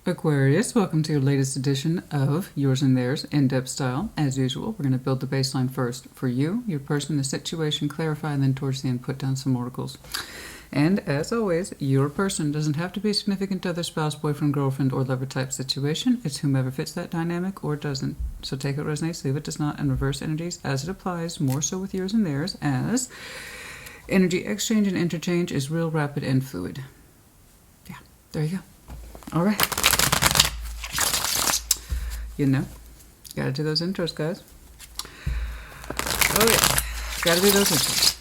Aquarius, welcome to your latest edition of Yours and Theirs in-depth style. As usual, we're going to build the baseline first for you, your person, the situation, clarify, and then towards the end put down some oracles. And as always, your person doesn't have to be significant other, spouse, boyfriend, girlfriend, or lover type situation. It's whomever fits that dynamic or doesn't. So take what resonates, leave it does not, and reverse energies as it applies, more so with yours and theirs, as energy exchange and interchange is real, rapid, and fluid. Yeah, there you go. All right. You know, gotta do those intros, guys. Oh yeah, gotta do those intros.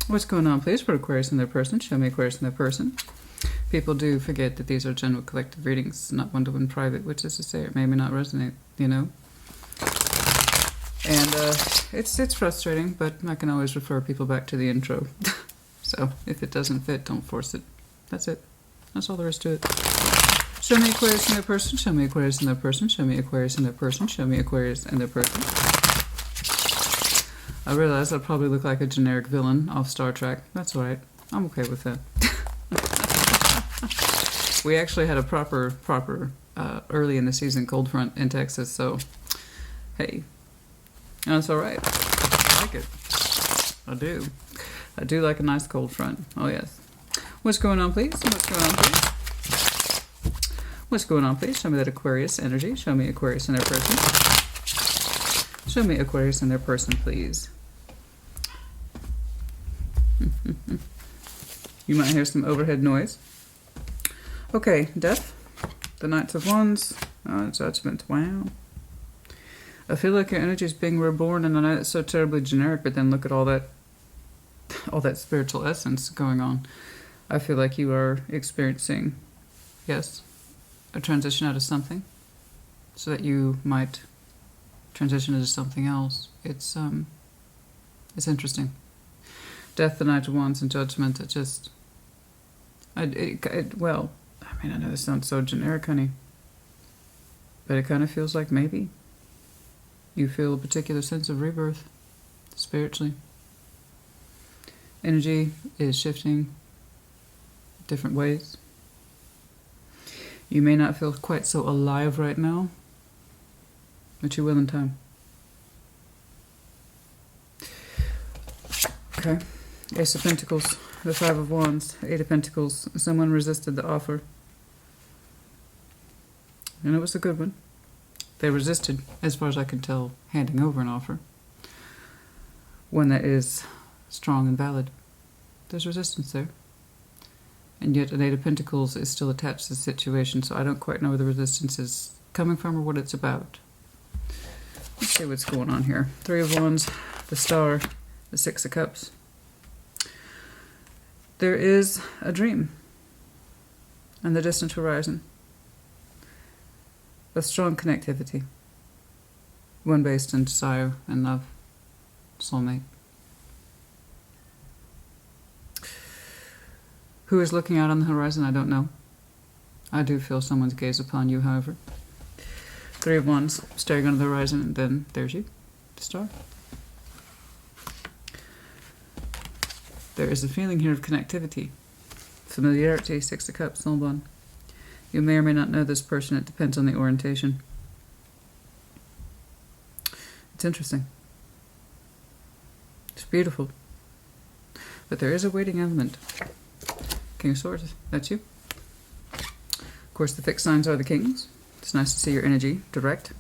What's going on, please, for Aquarius and their person? Show me Aquarius and their person. People do forget that these are general collective readings, not one-to-one private, which is to say it may not resonate, you know. And it's frustrating, but I can always refer people back to the intro. So if it doesn't fit, don't force it. That's it. That's all there is to it. Show me Aquarius and their person. Show me Aquarius and their person. Show me Aquarius and their person. Show me Aquarius and their person. I realize I probably look like a generic villain off Star Trek. That's all right. I'm okay with that. We actually had a proper early in the season cold front in Texas, so hey, that's all right. I like it. I do. I do like a nice cold front. Oh yes. What's going on, please? What's going on, please? What's going on, please? Show me that Aquarius energy. Show me Aquarius and their person. Show me Aquarius and their person, please. You might hear some overhead noise. Okay, Death. The Knights of Wands. Judgment. Wow. I feel like your energy is being reborn, and I know it's so terribly generic, but then look at all that spiritual essence going on. I feel like you are experiencing, yes, a transition out of something, so that you might transition into something else. It's interesting. Death, the Knight of Wands, and Judgment. It just, well, I mean, I know this sounds so generic, honey, but it kind of feels like maybe you feel a particular sense of rebirth spiritually. Energy is shifting different ways. You may not feel quite so alive right now, but you will in time. Okay. Ace of Pentacles, the Five of Wands, Eight of Pentacles. Someone resisted the offer. And it was a good one. They resisted, as far as I can tell, handing over an offer. One that is strong and valid. There's resistance there. And yet an Eight of Pentacles is still attached to the situation, so I don't quite know where the resistance is coming from or what it's about. Let's see what's going on here. Three of Wands, the Star, the Six of Cups. There is a dream on the distant horizon. A strong connectivity. One based in desire and love. Soulmate. Who is looking out on the horizon, I don't know. I do feel someone's gaze upon you, however. Three of Wands, staring on the horizon, and then there's you, the Star. There is a feeling here of connectivity, familiarity, Six of Cups, soul bond. You may or may not know this person, it depends on the orientation. It's interesting. It's beautiful. But there is a waiting element. King of Swords, that's you. Of course, the fixed signs are the kings. It's nice to see your energy direct.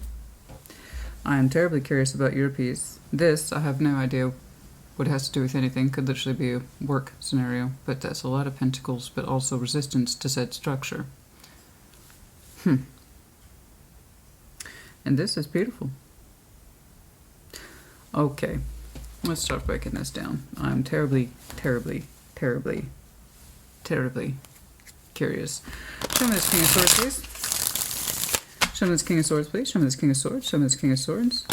I am terribly curious about your piece. This, I have no idea what it has to do with anything. Could literally be a work scenario, but that's a lot of pentacles, but also resistance to said structure. And this is beautiful. Okay, let's start breaking this down. I'm terribly curious. Show me this King of Swords, please. Show me this King of Swords, please. Show me this King of Swords. Show me this King of Swords.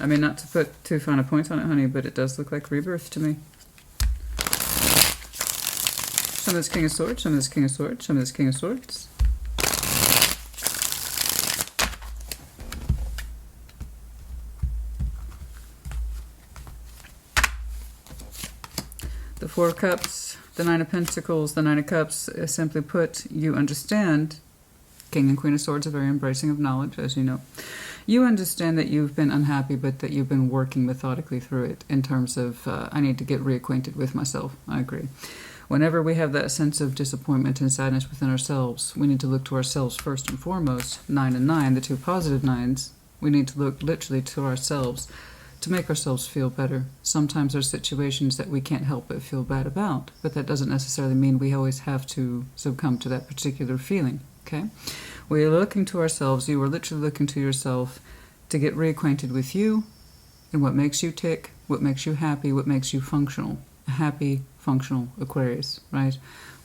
I mean, not to put too fine a point on it, honey, but it does look like rebirth to me. Show me this King of Swords. Show me this King of Swords. Show me this King of Swords. The Four of Cups, The Nine of Pentacles, the Nine of Cups, simply put, you understand. King and Queen of Swords are very embracing of knowledge, as you know. You understand that you've been unhappy, but that you've been working methodically through it in terms of, I need to get reacquainted with myself. I agree. Whenever we have that sense of disappointment and sadness within ourselves, we need to look to ourselves first and foremost. 9 and 9, the two positive nines, we need to look literally to ourselves to make ourselves feel better. Sometimes there's situations that we can't help but feel bad about, but that doesn't necessarily mean we always have to succumb to that particular feeling, okay? We're looking to ourselves, you are literally looking to yourself to get reacquainted with you and what makes you tick, what makes you happy, what makes you functional. A happy, functional Aquarius, right?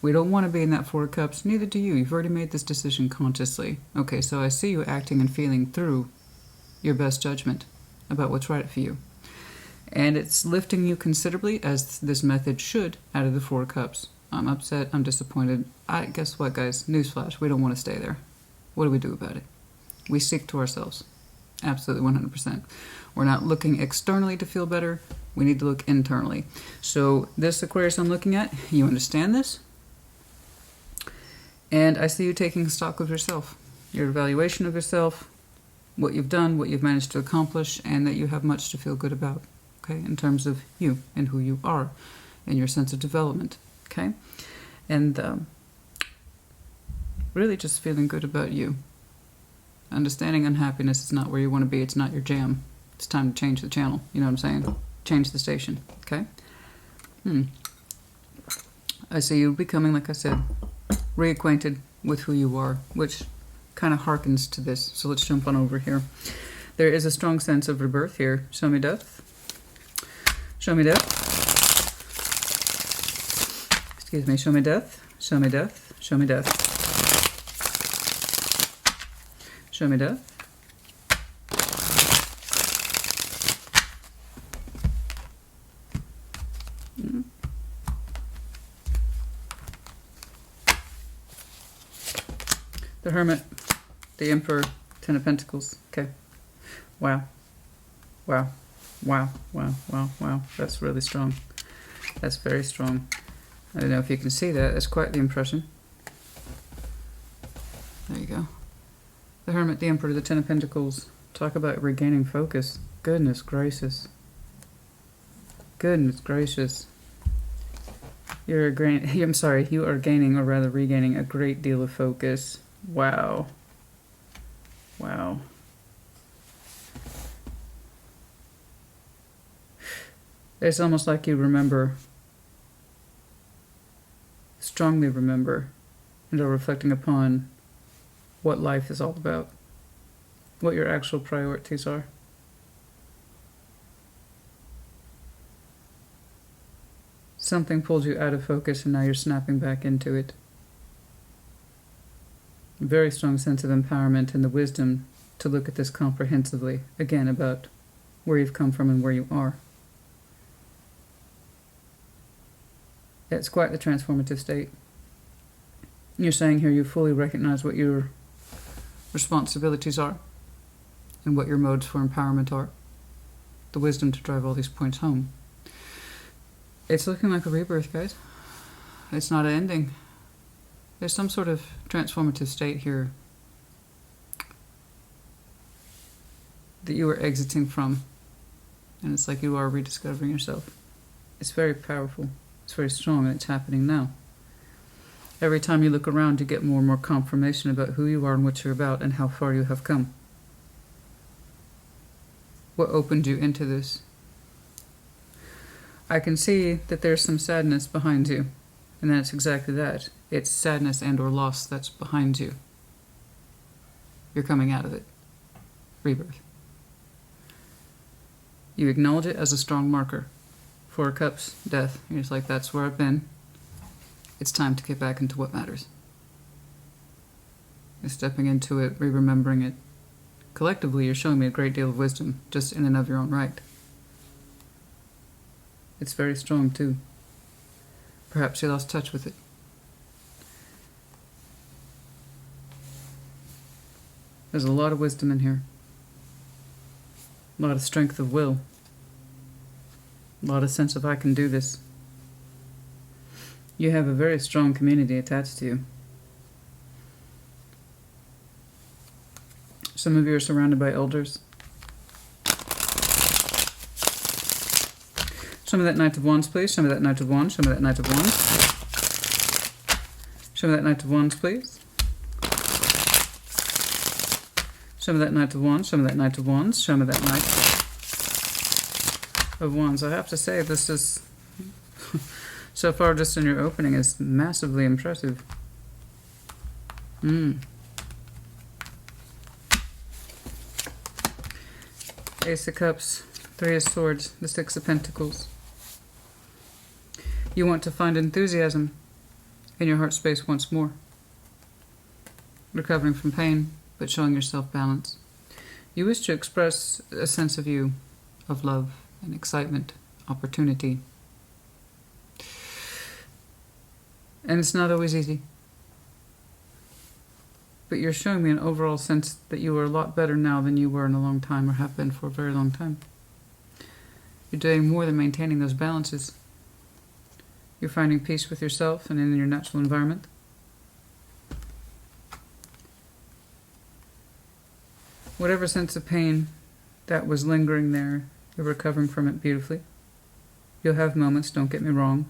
We don't want to be in that Four of Cups, neither do you. You've already made this decision consciously. Okay, so I see you acting and feeling through your best judgment about what's right for you. And it's lifting you considerably, as this method should, out of the Four of Cups. I'm upset, I'm disappointed. Guess what, guys? Newsflash, we don't want to stay there. What do we do about it? We seek to ourselves. Absolutely, 100%. We're not looking externally to feel better. We need to look internally. So this Aquarius I'm looking at, you understand this? And I see you taking stock of yourself, your evaluation of yourself, what you've done, what you've managed to accomplish, and that you have much to feel good about, okay, in terms of you and who you are and your sense of development, okay? And really just feeling good about you. Understanding unhappiness is not where you want to be. It's not your jam. It's time to change the channel. You know what I'm saying? Change the station, okay? I see you becoming, like I said, reacquainted with who you are, which kind of harkens to this. So let's jump on over here. There is a strong sense of rebirth here. Show me death. Show me death. Excuse me. Show me death. Show me death. Show me death. Show me death. The Hermit, the Emperor, Ten of Pentacles. Okay. Wow. Wow. Wow. Wow. Wow. Wow. That's really strong. That's very strong. I don't know if you can see that. That's quite the impression. There you go. The Hermit, the Emperor, the Ten of Pentacles. Talk about regaining focus. Goodness gracious. Goodness gracious. You are gaining, or rather regaining, a great deal of focus. Wow. Wow. It's almost like you remember, strongly remember, and are reflecting upon what life is all about, what your actual priorities are. Something pulled you out of focus and now you're snapping back into it. Very strong sense of empowerment and the wisdom to look at this comprehensively, again, about where you've come from and where you are. It's quite the transformative state. You're saying here you fully recognize what your responsibilities are and what your modes for empowerment are. The wisdom to drive all these points home. It's looking like a rebirth, guys. It's not an ending. There's some sort of transformative state here that you are exiting from. And it's like you are rediscovering yourself. It's very powerful. It's very strong, and it's happening now. Every time you look around, you get more and more confirmation about who you are and what you're about and how far you have come. What opened you into this? I can see that there's some sadness behind you, and that's exactly that. It's sadness and or loss that's behind you. You're coming out of it. Rebirth. You acknowledge it as a strong marker. Four of Cups, death. You're just like, that's where I've been. It's time to get back into what matters. You're stepping into it, re-remembering it. Collectively, you're showing me a great deal of wisdom, just in and of your own right. It's very strong, too. Perhaps you lost touch with it. There's a lot of wisdom in here. A lot of strength of will. A lot of sense of I can do this. You have a very strong community attached to you. Some of you are surrounded by elders. Show me that Knight of Wands, please. Show me that Knight of Wands. Show me that Knight of Wands. Show me that Knight of Wands, please. Show me that Knight of Wands. Show me that Knight of Wands. Show me that Knight of Wands. I have to say, this is, so far just in your opening, is massively impressive. Ace of Cups, Three of Swords, the Six of Pentacles. You want to find enthusiasm in your heart space once more. Recovering from pain, but showing yourself balance. You wish to express a sense of you, of love and excitement, opportunity. And it's not always easy. But you're showing me an overall sense that you are a lot better now than you were in a long time, or have been for a very long time. You're doing more than maintaining those balances. You're finding peace with yourself and in your natural environment. Whatever sense of pain that was lingering there, you're recovering from it beautifully. You'll have moments, don't get me wrong,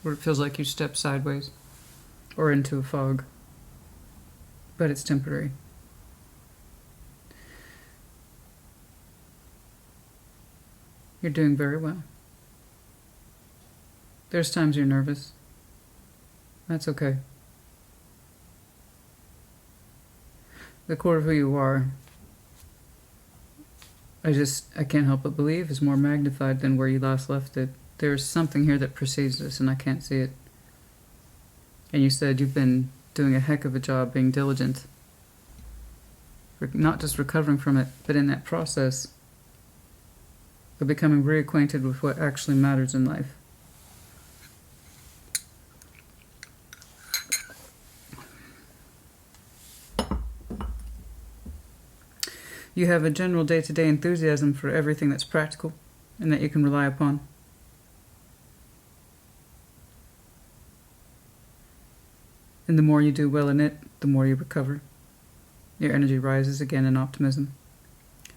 where it feels like you step sideways or into a fog. But it's temporary. You're doing very well. There's times you're nervous. That's okay. The core of who you are, I can't help but believe, is more magnified than where you last left it. There's something here that precedes this, and I can't see it. And you said you've been doing a heck of a job being diligent. Not just recovering from it, but in that process of becoming reacquainted with what actually matters in life. You have a general day-to-day enthusiasm for everything that's practical and that you can rely upon. And the more you do well in it, the more you recover. Your energy rises again in optimism.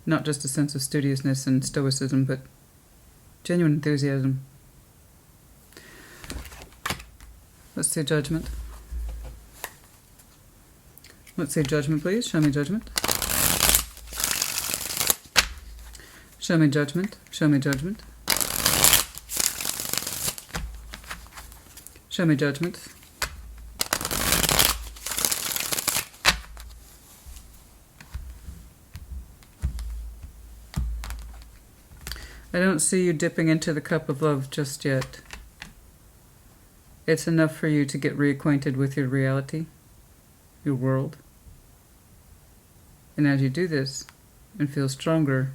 Not just a sense of studiousness and stoicism, but genuine enthusiasm. Let's see Judgment. Let's see Judgment, please. Show me Judgment. Show me Judgment. Show me Judgment. Show me Judgment. I don't see you dipping into the cup of love just yet. It's enough for you to get reacquainted with your reality, your world. And as you do this and feel stronger,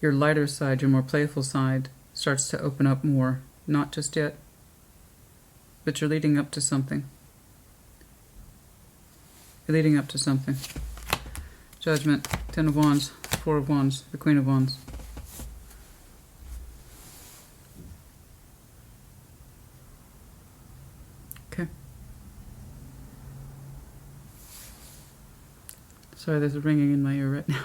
your lighter side, your more playful side, starts to open up more. Not just yet, but you're leading up to something. You're leading up to something. Judgment, Ten of Wands, Four of Wands, the Queen of Wands. Okay. Sorry, there's a ringing in my ear right now.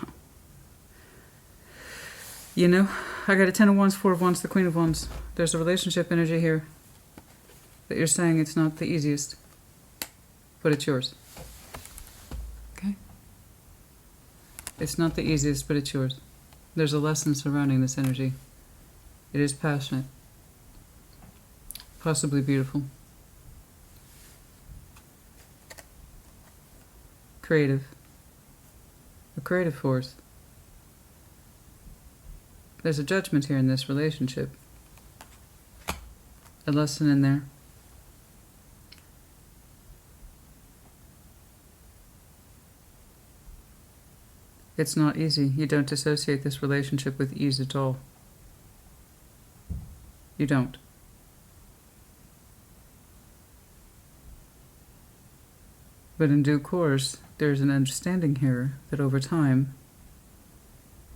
You know, I got a Ten of Wands, Four of Wands, the Queen of Wands. There's a relationship energy here that you're saying it's not the easiest, but it's yours. Okay? It's not the easiest, but it's yours. There's a lesson surrounding this energy. It is passionate, possibly beautiful, creative, a creative force. There's a judgment here in this relationship. A lesson in there. It's not easy. You don't associate this relationship with ease at all. You don't. But in due course, there's an understanding here that over time,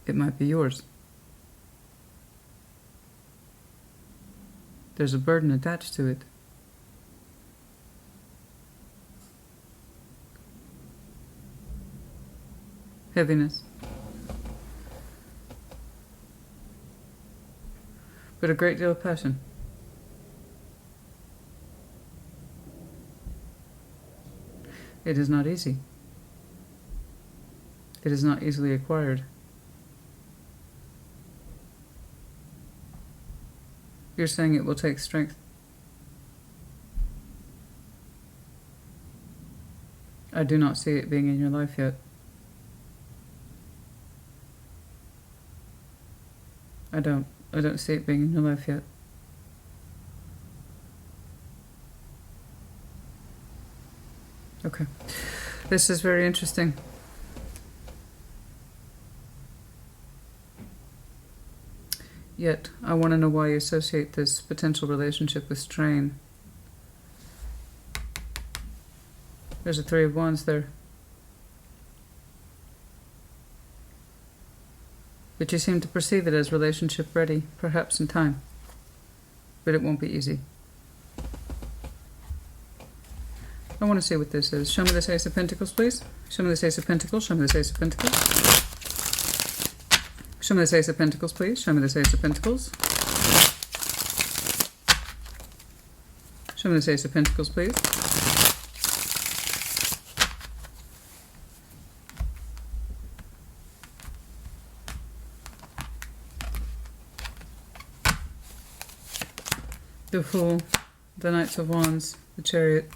it might be yours. There's a burden attached to it. Heaviness. But a great deal of passion. It is not easy. It is not easily acquired. You're saying it will take strength. I do not see it being in your life yet. I don't see it being in your life yet. Okay. This is very interesting. Yet, I want to know why you associate this potential relationship with strain. There's a Three of Wands there. But you seem to perceive it as relationship ready, perhaps in time. But it won't be easy. I want to see what this is. Show me this Ace of Pentacles, please. Show me this Ace of Pentacles. Show me this Ace of Pentacles. Show me this Ace of Pentacles, please. Show me this Ace of Pentacles. Show me this Ace of Pentacles, please. The Fool, the Knights of Wands, the Chariot.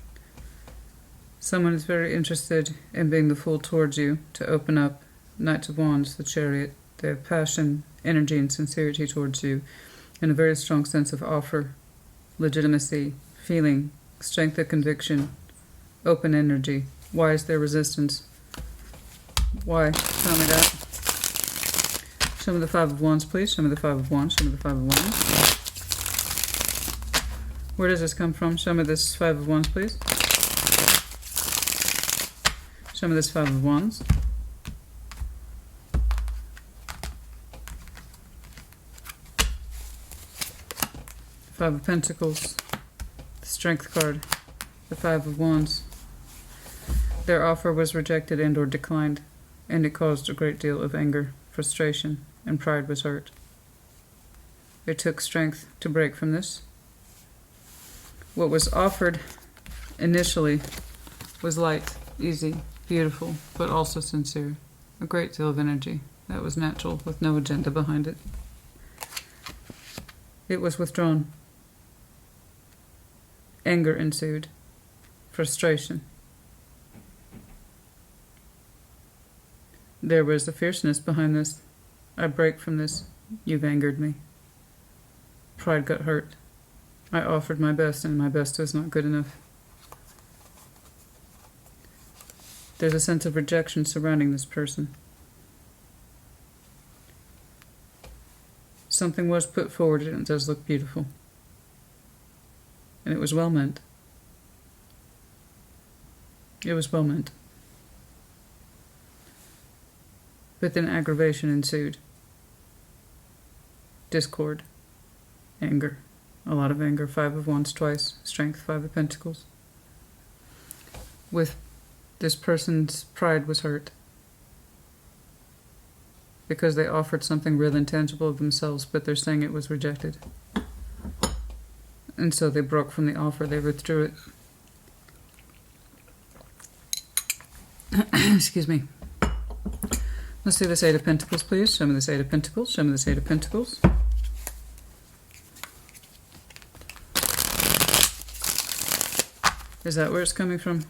Someone is very interested in being the Fool towards you to open up. Knights of Wands, the Chariot. They have passion, energy, and sincerity towards you, and a very strong sense of offer, legitimacy, feeling, strength of conviction, open energy. Why is there resistance? Why? Tell me that. Show me the Five of Wands, please. Show me the Five of Wands. Show me the Five of Wands. Where does this come from? Show me this Five of Wands, please. Show me this Five of Wands. Five of Pentacles, the Strength card, the Five of Wands. Their offer was rejected and or declined, and it caused a great deal of anger, frustration, and pride was hurt. It took strength to break from this. What was offered initially was light, easy, beautiful, but also sincere. A great deal of energy that was natural with no agenda behind it. It was withdrawn. Anger ensued. Frustration. There was a fierceness behind this. I break from this. You've angered me. Pride got hurt. I offered my best, and my best was not good enough. There's a sense of rejection surrounding this person. Something was put forward, and it does look beautiful. And it was well meant. It was well meant. But then aggravation ensued. Discord. Anger. A lot of anger. Five of Wands twice. Strength. Five of Pentacles. With this person's pride was hurt. Because they offered something real and tangible of themselves, but they're saying it was rejected. And so they broke from the offer. They withdrew it. Excuse me. Let's see this Eight of Pentacles, please. Show me this Eight of Pentacles. Show me this Eight of Pentacles. Is that where it's coming from?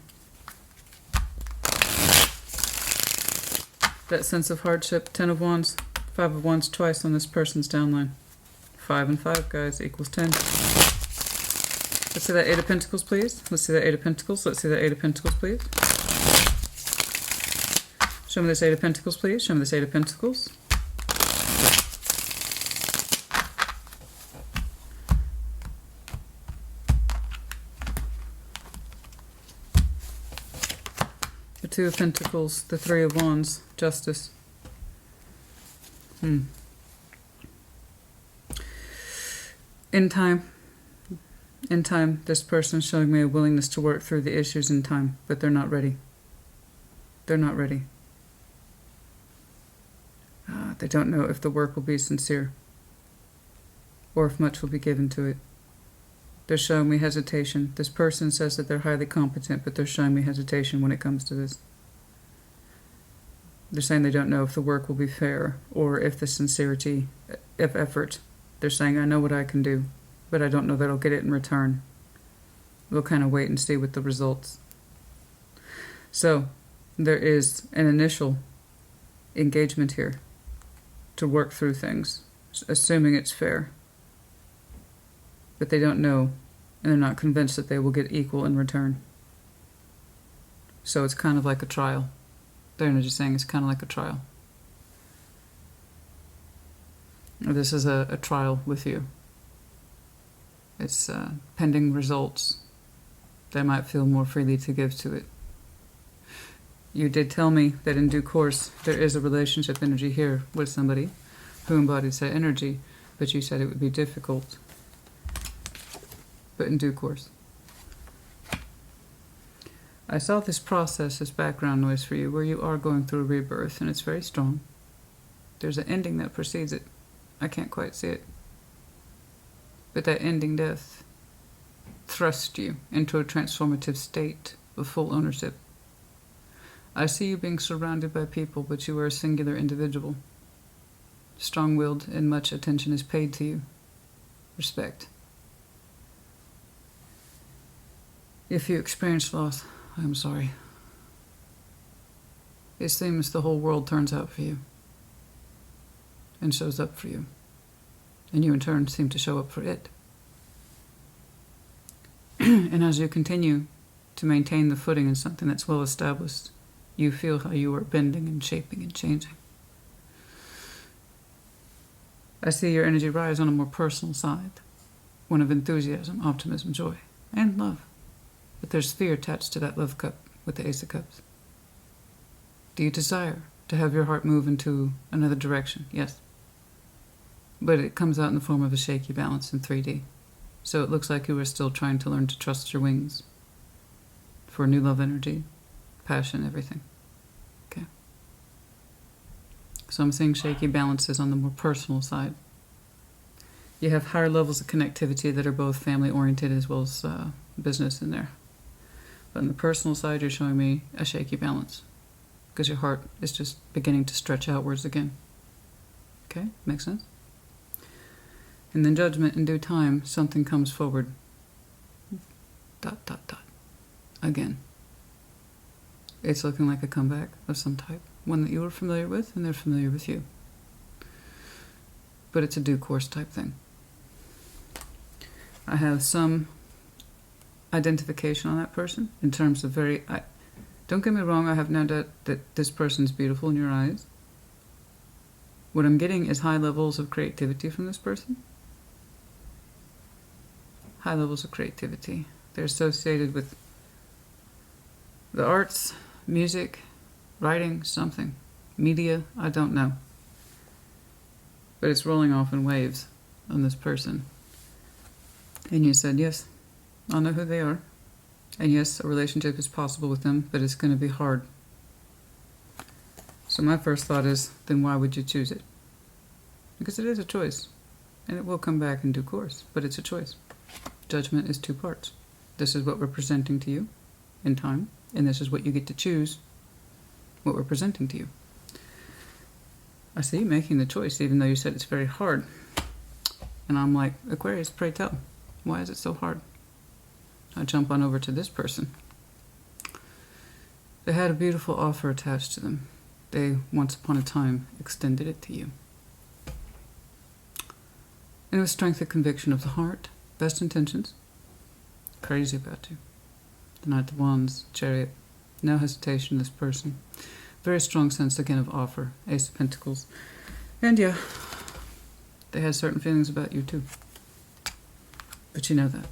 That sense of hardship. Ten of Wands. Five of Wands twice on this person's downline. 5 and 5, guys, equals 10. Let's see that Eight of Pentacles, please. Let's see that Eight of Pentacles. Let's see that Eight of Pentacles, please. Show me this Eight of Pentacles, please. Show me this Eight of Pentacles. The Two of Pentacles, the Three of Wands, Justice. In time, In time, this person is showing me a willingness to work through the issues in time, but they're not ready. They're not ready. They don't know if the work will be sincere or if much will be given to it. They're showing me hesitation. This person says that they're highly competent, but they're showing me hesitation when it comes to this. They're saying they don't know if the work will be fair or if the sincerity, if effort. They're saying, I know what I can do, but I don't know that I'll get it in return. We'll kind of wait and see with the results. So, there is an initial engagement here to work through things, assuming it's fair. But they don't know, and they're not convinced that they will get equal in return. So it's kind of like a trial. Their energy is saying it's kind of like a trial. This is a trial with you. It's pending results. They might feel more freely to give to it. You did tell me that in due course there is a relationship energy here with somebody who embodies that energy, but you said it would be difficult. But in due course. I saw this process, this background noise for you, where you are going through a rebirth, and it's very strong. There's an ending that precedes it. I can't quite see it. But that ending death thrust you into a transformative state of full ownership. I see you being surrounded by people, but you are a singular individual. Strong-willed, and much attention is paid to you. Respect. If you experience loss, I'm sorry. It seems the whole world turns out for you and shows up for you. And you in turn seem to show up for it. And as you continue to maintain the footing in something that's well established, you feel how you are bending and shaping and changing. I see your energy rise on a more personal side, one of enthusiasm, optimism, joy, and love. But there's fear attached to that love cup with the Ace of Cups. Do you desire to have your heart move into another direction? Yes. But it comes out in the form of a shaky balance in 3D. So it looks like you are still trying to learn to trust your wings for new love energy, passion, everything. Okay. So I'm seeing shaky balances on the more personal side. You have higher levels of connectivity that are both family-oriented as well as business in there. But on the personal side, you're showing me a shaky balance because your heart is just beginning to stretch outwards again. Okay? Makes sense? And then judgment, in due time, something comes forward. ... Again. It's looking like a comeback of some type. One that you were familiar with, and they're familiar with you. But it's a due course type thing. I have some identification on that person in terms of don't get me wrong, I have no doubt that this person's beautiful in your eyes. What I'm getting is high levels of creativity from this person. High levels of creativity. They're associated with the arts, music, writing, something. Media, I don't know. But it's rolling off in waves on this person. And you said, yes, I know who they are. And yes, a relationship is possible with them, but it's going to be hard. So my first thought is, then why would you choose it? Because it is a choice. And it will come back in due course, but it's a choice. Judgment is 2 parts. This is what we're presenting to you in time, and this is what you get to choose, what we're presenting to you. I see you making the choice, even though you said it's very hard. And I'm like, Aquarius, pray tell, why is it so hard? I jump on over to this person. They had a beautiful offer attached to them. They, once upon a time, extended it to you. And it was strength of conviction of the heart, best intentions, crazy about you. The Knight of Wands, Chariot, no hesitation, this person. Very strong sense, again, of offer, Ace of Pentacles. And yeah, they had certain feelings about you too. But you know that.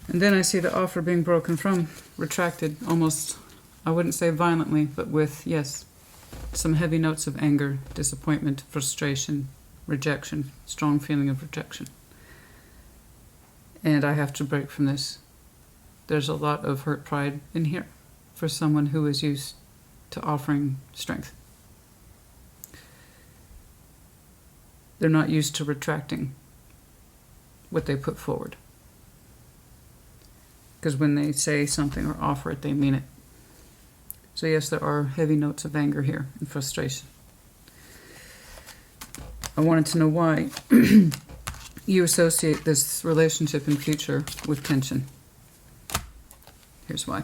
And then I see the offer being broken from, retracted, almost, I wouldn't say violently, but with, yes, some heavy notes of anger, disappointment, frustration, rejection, strong feeling of rejection. And I have to break from this. There's a lot of hurt pride in here for someone who is used to offering strength. They're not used to retracting what they put forward. Because when they say something or offer it, they mean it. So yes, there are heavy notes of anger here and frustration. I wanted to know why you associate this relationship in future with tension. Here's why.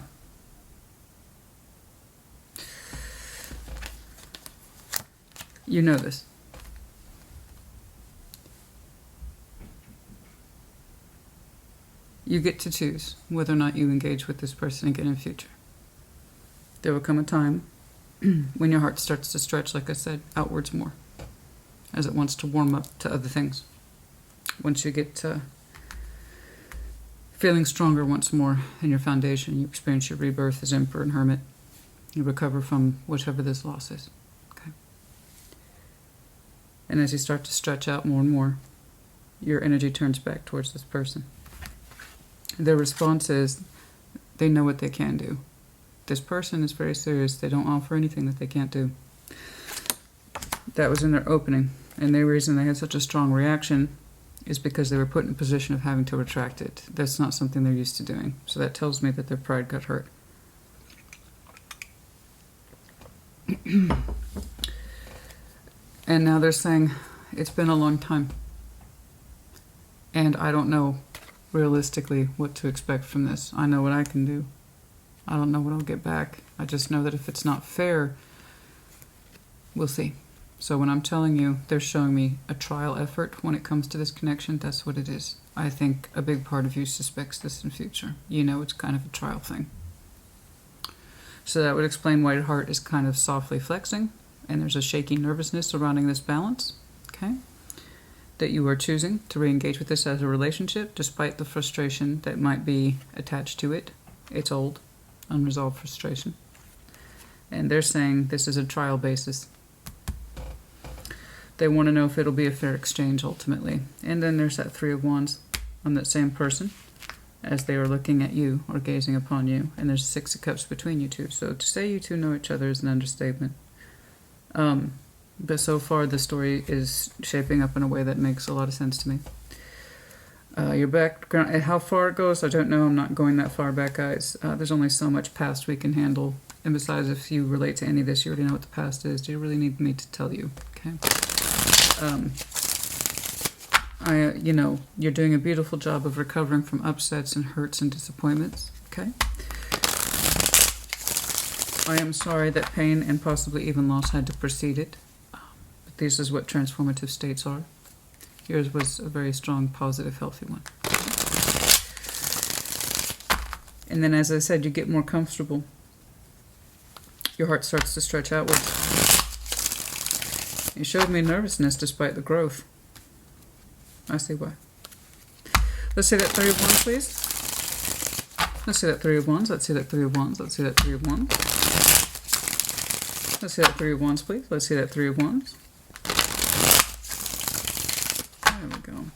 You know this. You get to choose whether or not you engage with this person again in future. There will come a time when your heart starts to stretch, like I said, outwards more, as it wants to warm up to other things. Once you get feeling stronger once more in your foundation, you experience your rebirth as Emperor and Hermit. You recover from whichever this loss is. Okay. And as you start to stretch out more and more, your energy turns back towards this person. Their response is they know what they can do. This person is very serious. They don't offer anything that they can't do. That was in their opening. And the reason they had such a strong reaction is because they were put in a position of having to retract it. That's not something they're used to doing. So that tells me that their pride got hurt. And now they're saying, it's been a long time. And I don't know realistically what to expect from this. I know what I can do. I don't know what I'll get back. I just know that if it's not fair, we'll see. So when I'm telling you they're showing me a trial effort when it comes to this connection, that's what it is. I think a big part of you suspects this in future. You know it's kind of a trial thing. So that would explain why your heart is kind of softly flexing, and there's a shaky nervousness surrounding this balance, okay? That you are choosing to re-engage with this as a relationship, despite the frustration that might be attached to it. It's old, unresolved frustration. And they're saying this is a trial basis. They want to know if it'll be a fair exchange ultimately. And then there's that Three of Wands on that same person as they are looking at you or gazing upon you. And there's Six of Cups between you two. So to say you two know each other is an understatement. But so far the story is shaping up in a way that makes a lot of sense to me. Your background, how far it goes, I don't know. I'm not going that far back, guys. There's only so much past we can handle. And besides, if you relate to any of this, you already know what the past is. Do you really need me to tell you? Okay. You know, you're doing a beautiful job of recovering from upsets and hurts and disappointments. Okay. I am sorry that pain and possibly even loss had to precede it. But this is what transformative states are. Yours was a very strong, positive, healthy one. And then, as I said, you get more comfortable. Your heart starts to stretch outwards. You showed me nervousness despite the growth. I see why. Let's see that Three of Wands, please. Let's see that Three of Wands. Let's see that Three of Wands. Let's see that Three of Wands. Let's see that Three of Wands, please. Let's see that Three of Wands. There we go.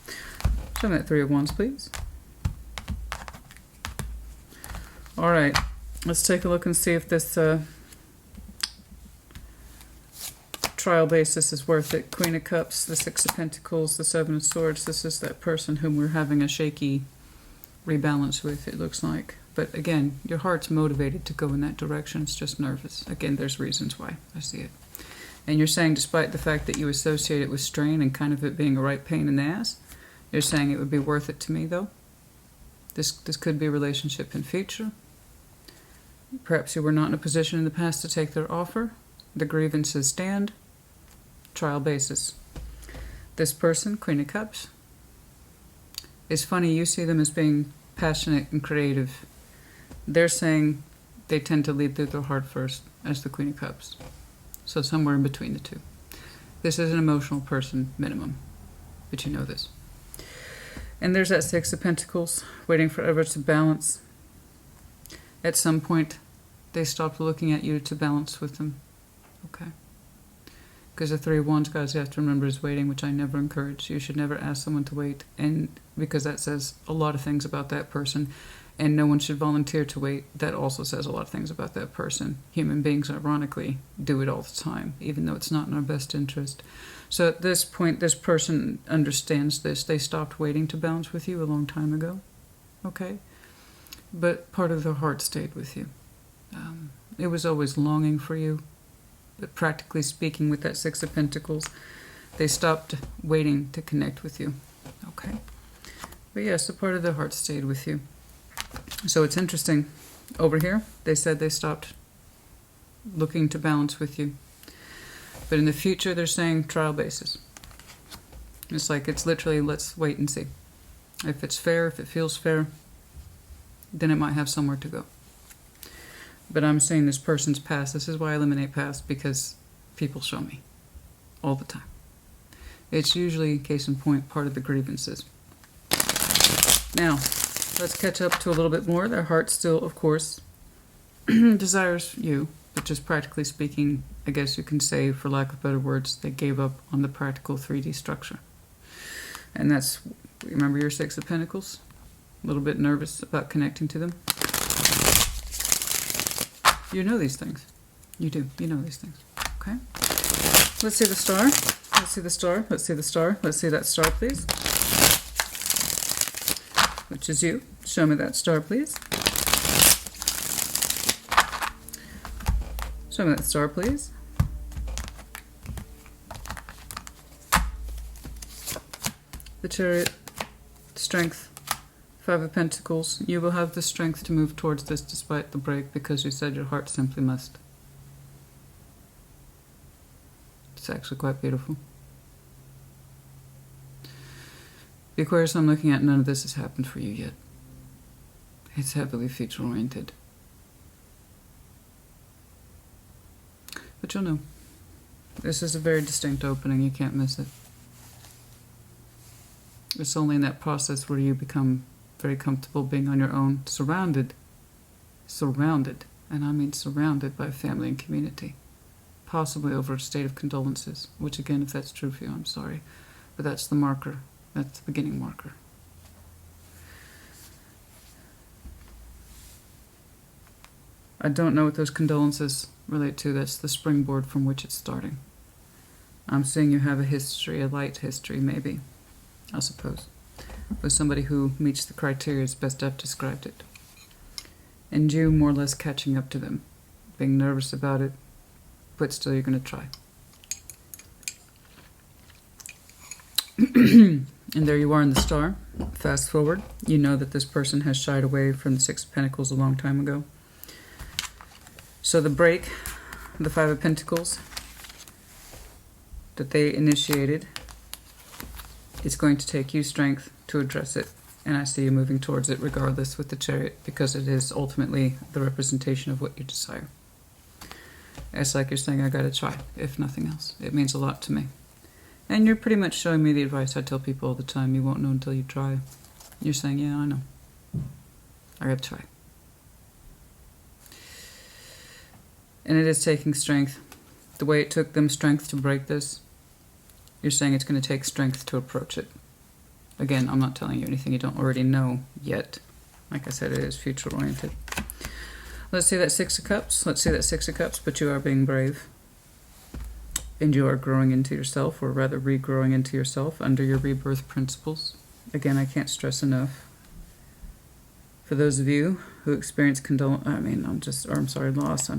Show me that Three of Wands, please. All right. Let's take a look and see if this trial basis is worth it. Queen of Cups, the Six of Pentacles, the Seven of Swords. This is that person whom we're having a shaky rebalance with, it looks like. But again, your heart's motivated to go in that direction. It's just nervous. Again, there's reasons why. I see it. And you're saying, despite the fact that you associate it with strain and kind of it being a right pain in the ass, you're saying it would be worth it to me, though? This could be a relationship in future. Perhaps you were not in a position in the past to take their offer. The grievances stand. Trial basis. This person, Queen of Cups, it's funny, you see them as being passionate and creative. They're saying they tend to lead through their heart first as the Queen of Cups. So somewhere in between the two. This is an emotional person, minimum. But you know this. And there's that Six of Pentacles, waiting forever to balance. At some point, they stopped looking at you to balance with them. Okay. Because the Three of Wands, guys, you have to remember, is waiting, which I never encourage. You should never ask someone to wait, and because that says a lot of things about that person, and no one should volunteer to wait. That also says a lot of things about that person. Human beings, ironically, do it all the time, even though it's not in our best interest. So at this point, this person understands this. They stopped waiting to bounce with you a long time ago, okay? But part of their heart stayed with you. It was always longing for you. But practically speaking, with that Six of Pentacles, they stopped waiting to connect with you. Okay? But yes, a part of their heart stayed with you. So it's interesting. Over here, they said they stopped looking to balance with you. But in the future, they're saying trial basis. It's like, it's literally, let's wait and see. If it's fair, if it feels fair, then it might have somewhere to go. But I'm saying this person's past. This is why I eliminate past, because people show me all the time. It's usually, case in point, part of the grievances. Now, let's catch up to a little bit more. Their heart still, of course, desires you, but just practically speaking, I guess you can say, for lack of better words, they gave up on the practical 3D structure. And that's, remember your Six of Pentacles? A little bit nervous about connecting to them. You know these things. You do. You know these things. Okay? Let's see the star. Let's see the star. Let's see the star. Let's see that star, please. Which is you. Show me that star, please. Show me that star, please. The Chariot. Strength. Five of Pentacles. You will have the strength to move towards this despite the break, because you said your heart simply must. It's actually quite beautiful. The Aquarius I'm looking at, none of this has happened for you yet. It's heavily future oriented. But you'll know. This is a very distinct opening. You can't miss it. It's only in that process where you become very comfortable being on your own, surrounded, and I mean surrounded by family and community, possibly over a state of condolences, which again, if that's true for you, I'm sorry, but that's the marker, that's the beginning marker. I don't know what those condolences relate to. That's the springboard from which it's starting. I'm seeing you have a history, a light history maybe, I suppose, with somebody who meets the criteria as best I've described it. And you more or less catching up to them, being nervous about it, but still you're going to try. And there you are in the star. Fast forward, you know that this person has shied away from the Six of Pentacles a long time ago. So the break, the Five of Pentacles, that they initiated, it's going to take you strength to address it. And I see you moving towards it regardless with the Chariot, because it is ultimately the representation of what you desire. It's like you're saying, I gotta try, if nothing else. It means a lot to me. And you're pretty much showing me the advice I tell people all the time. You won't know until you try. You're saying, yeah, I know. I gotta try. And it is taking strength. The way it took them strength to break this, you're saying it's going to take strength to approach it. Again, I'm not telling you anything you don't already know yet. Like I said, it is future-oriented. Let's see that Six of Cups. Let's see that Six of Cups, but you are being brave. And you are growing into yourself, or rather regrowing into yourself under your rebirth principles. Again, I can't stress enough. For those of you who experience loss, I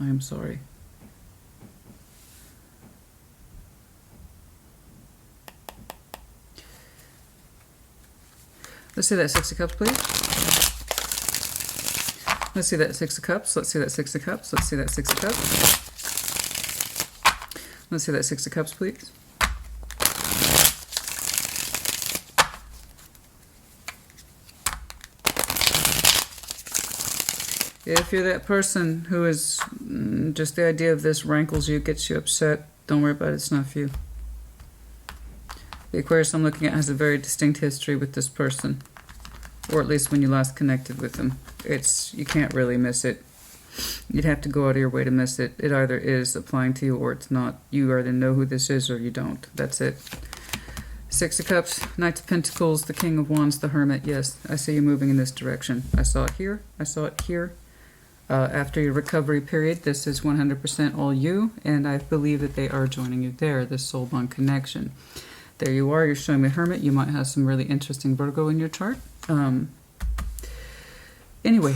am sorry. Let's see that Six of Cups, please. Let's see that Six of Cups. Let's see that Six of Cups. Let's see that Six of Cups. Let's see that Six of Cups, please. If you're that person who is just the idea of this rankles you, gets you upset, don't worry about it. It's not for you. The Aquarius I'm looking at has a very distinct history with this person, or at least when you last connected with them. You can't really miss it. You'd have to go out of your way to miss it. It either is applying to you or it's not. You either know who this is or you don't. That's it. Six of Cups, Knight of Pentacles, the King of Wands, the Hermit. Yes, I see you moving in this direction. I saw it here. I saw it here. After your recovery period, this is 100% all you, and I believe that they are joining you there, this soul bond connection. There you are. You're showing me Hermit. You might have some really interesting Virgo in your chart. Anyway,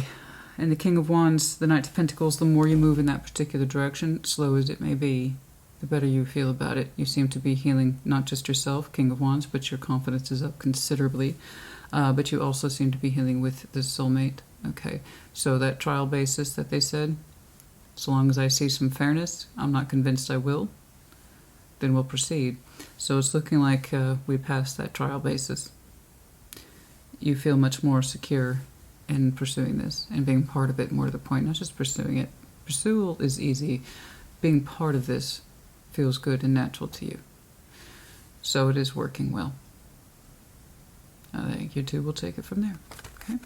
and the King of Wands, the Knight of Pentacles, the more you move in that particular direction, slow as it may be, the better you feel about it. You seem to be healing not just yourself, King of Wands, but your confidence is up considerably. But you also seem to be healing with the soulmate. Okay, so that trial basis that they said, so long as I see some fairness, I'm not convinced I will, then we'll proceed. So it's looking like we passed that trial basis. You feel much more secure in pursuing this and being part of it, more to the point, not just pursuing it. Pursual is easy. Being part of this feels good and natural to you. So it is working well. I think you two will take it from there. Okay?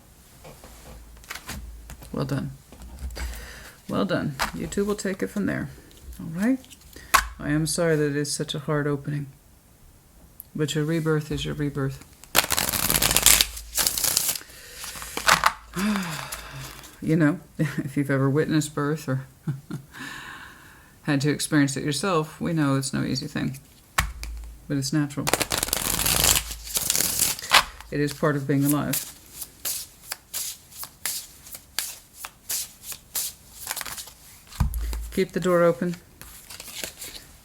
Well done. Well done. You two will take it from there. All right? I am sorry that it is such a hard opening. But your rebirth is your rebirth. You know, if you've ever witnessed birth or had to experience it yourself, we know it's no easy thing. But it's natural. It is part of being alive. Keep the door open.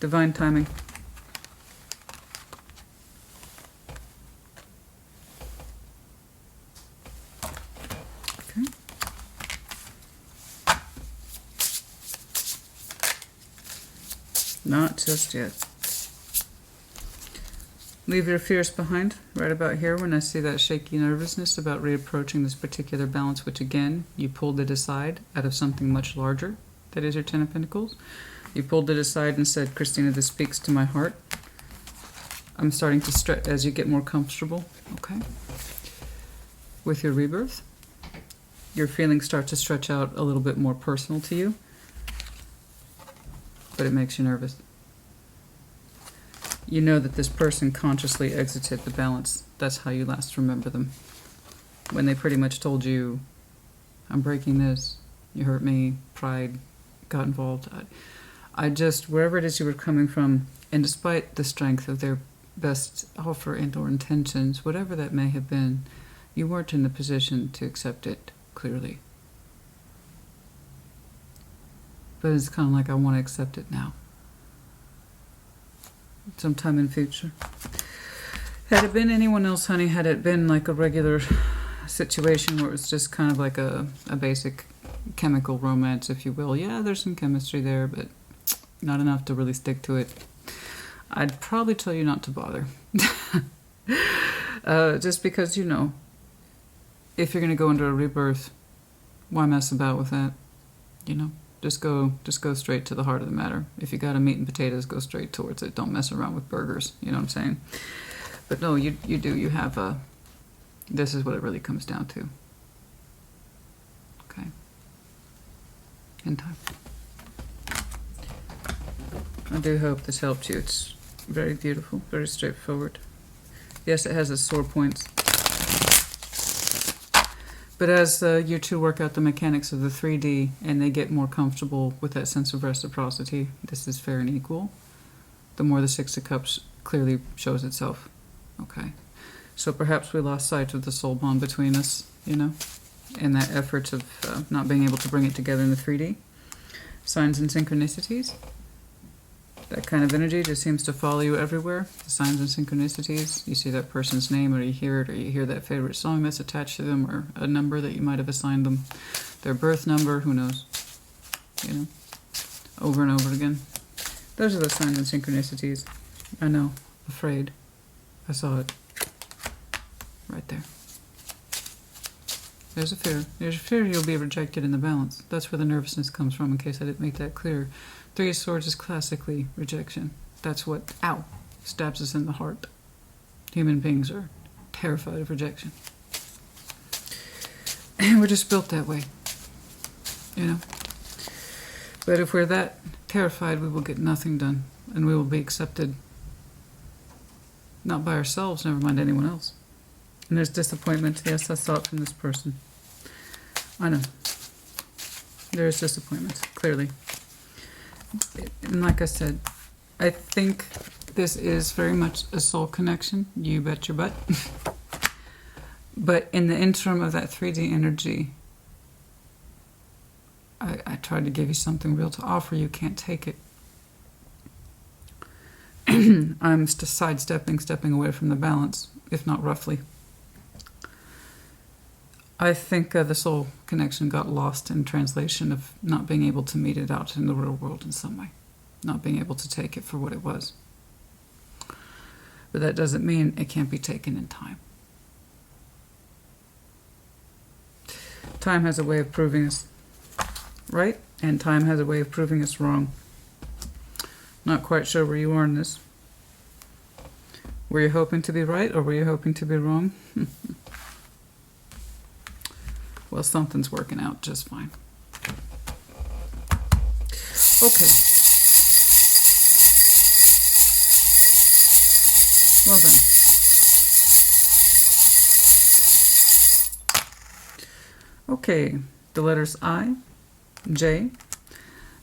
Divine timing. Okay. Not just yet. Leave your fears behind right about here when I see that shaky nervousness about reapproaching this particular balance, which again, you pulled it aside out of something much larger. That is your Ten of Pentacles. You pulled it aside and said, Christina, this speaks to my heart. I'm starting to stretch as you get more comfortable, okay? With your rebirth, your feelings start to stretch out a little bit more personal to you, but it makes you nervous. You know that this person consciously exited the balance. That's how you last remember them. When they pretty much told you, I'm breaking this, you hurt me, pride got involved. I just, wherever it is you were coming from, and despite the strength of their best offer and or intentions, whatever that may have been, you weren't in the position to accept it clearly. But it's kind of like, I want to accept it now. Sometime in future. Had it been anyone else, honey, had it been like a regular situation where it was just kind of like a basic chemical romance, if you will, yeah, there's some chemistry there, but not enough to really stick to it, I'd probably tell you not to bother. Just because, you know, if you're going to go into a rebirth, why mess about with that? You know, just go straight to the heart of the matter. If you got a meat and potatoes, go straight towards it. Don't mess around with burgers. You know what I'm saying? But no, you do. You have this is what it really comes down to. Okay. In time. I do hope this helped you. It's very beautiful, very straightforward. Yes, it has its sore points. But as you two work out the mechanics of the 3D and they get more comfortable with that sense of reciprocity, this is fair and equal, the more the Six of Cups clearly shows itself. Okay. So perhaps we lost sight of the soul bond between us, you know, in that effort of not being able to bring it together in the 3D. Signs and synchronicities. That kind of energy just seems to follow you everywhere. The signs and synchronicities. You see that person's name, or you hear it, or you hear that favorite song that's attached to them, or a number that you might have assigned them. Their birth number, who knows? You know, over and over again. Those are the signs and synchronicities. I know. Afraid. I saw it. Right there. There's a fear. There's a fear you'll be rejected in the balance. That's where the nervousness comes from, in case I didn't make that clear. Three of Swords is classically rejection. That's what, ow, stabs us in the heart. Human beings are terrified of rejection. And we're just built that way. You know? But if we're that terrified, we will get nothing done, and we will be accepted not by ourselves, never mind anyone else. And there's disappointment. Yes, I saw it from this person. I know. There is disappointment, clearly. And like I said, I think this is very much a soul connection. You bet your butt. But in the interim of that 3D energy, I tried to give you something real to offer. You can't take it. I'm just sidestepping, stepping away from the balance, if not roughly. I think the soul connection got lost in translation of not being able to meet it out in the real world in some way. Not being able to take it for what it was. But that doesn't mean it can't be taken in time. Time has a way of proving us right, and time has a way of proving us wrong. Not quite sure where you are in this. Were you hoping to be right, or were you hoping to be wrong? Well, something's working out just fine. Okay. Well then. Okay, the letters I, J.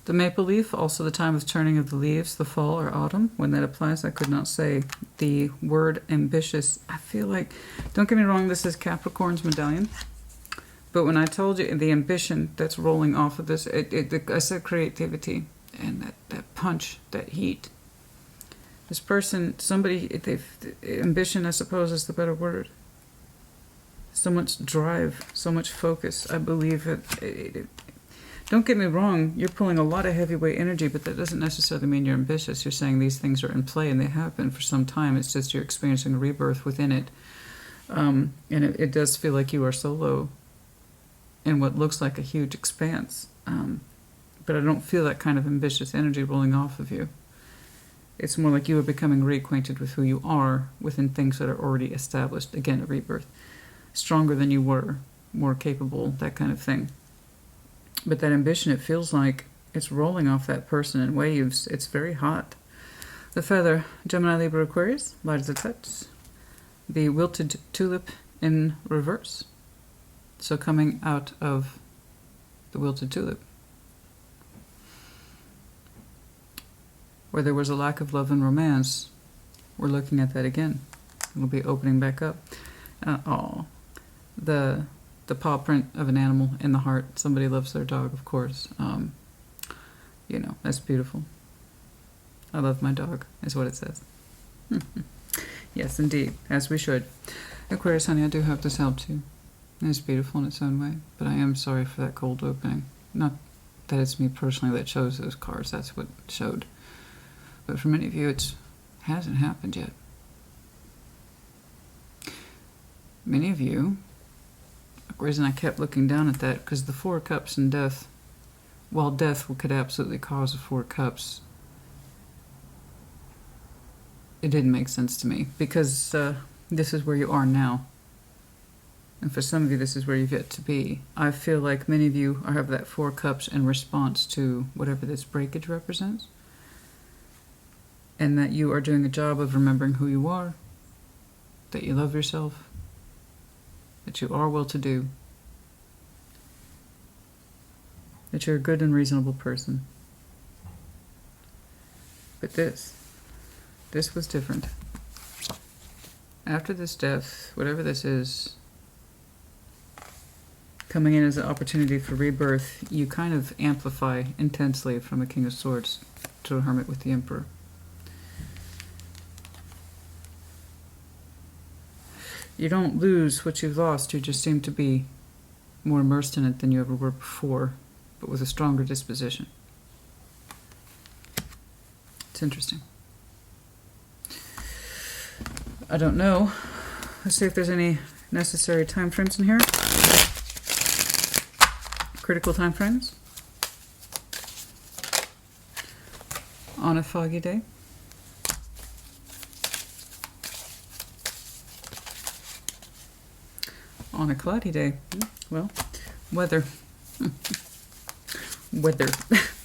The maple leaf, also the time of turning of the leaves, the fall or autumn. When that applies, I could not say. The word ambitious, I feel like, don't get me wrong, this is Capricorn's medallion. But when I told you the ambition that's rolling off of this, I said creativity and that punch, that heat. This person, somebody, ambition, I suppose, is the better word. So much drive, so much focus. I believe it. Don't get me wrong, you're pulling a lot of heavyweight energy, but that doesn't necessarily mean you're ambitious. You're saying these things are in play, and they have been for some time. It's just you're experiencing a rebirth within it. And it does feel like you are solo in what looks like a huge expanse. But I don't feel that kind of ambitious energy rolling off of you. It's more like you are becoming reacquainted with who you are within things that are already established. Again, a rebirth. Stronger than you were, more capable, that kind of thing. But that ambition, it feels like it's rolling off that person in waves. It's very hot. The feather, Gemini, Libra, Aquarius, light as a touch. The wilted tulip in reverse. So coming out of the wilted tulip, where there was a lack of love and romance, we're looking at that again. We'll be opening back up. The paw print of an animal in the heart. Somebody loves their dog, of course. You know, that's beautiful. I love my dog, is what it says. Yes, indeed, as we should. Aquarius, honey, I do hope this helped you. It's beautiful in its own way, but I am sorry for that cold opening. Not that it's me personally that chose those cards, that's what showed. But for many of you, it hasn't happened yet. Many of you, the reason I kept looking down at that, because the Four of Cups and death, while death could absolutely cause the Four of Cups, it didn't make sense to me, because this is where you are now. And for some of you, this is where you've yet to be. I feel like many of you have that Four of Cups in response to whatever this breakage represents. And that you are doing a job of remembering who you are, that you love yourself, that you are well-to-do, that you're a good and reasonable person. But this was different. After this death, whatever this is, coming in as an opportunity for rebirth, you kind of amplify intensely from a King of Swords to a Hermit with the Emperor. You don't lose what you've lost, you just seem to be more immersed in it than you ever were before, but with a stronger disposition. It's interesting. I don't know. Let's see if there's any necessary time frames in here. Critical time frames. On a foggy day. On a cloudy day. Well, weather. Weather.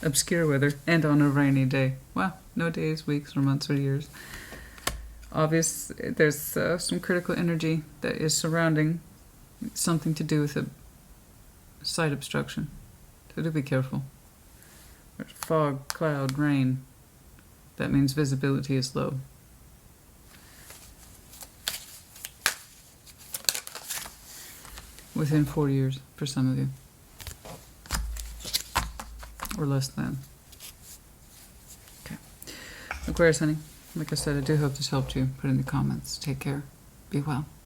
obscure weather, and on a rainy day. Well, no days, weeks, or months, or years. Obvious, there's some critical energy that is surrounding something to do with a sight obstruction. So do be careful. There's fog, cloud, rain. That means visibility is low. Within 4 years for some of you. Or less than. Okay. Aquarius, honey. Like I said, I do hope this helped you. Put it in the comments. Take care. Be well.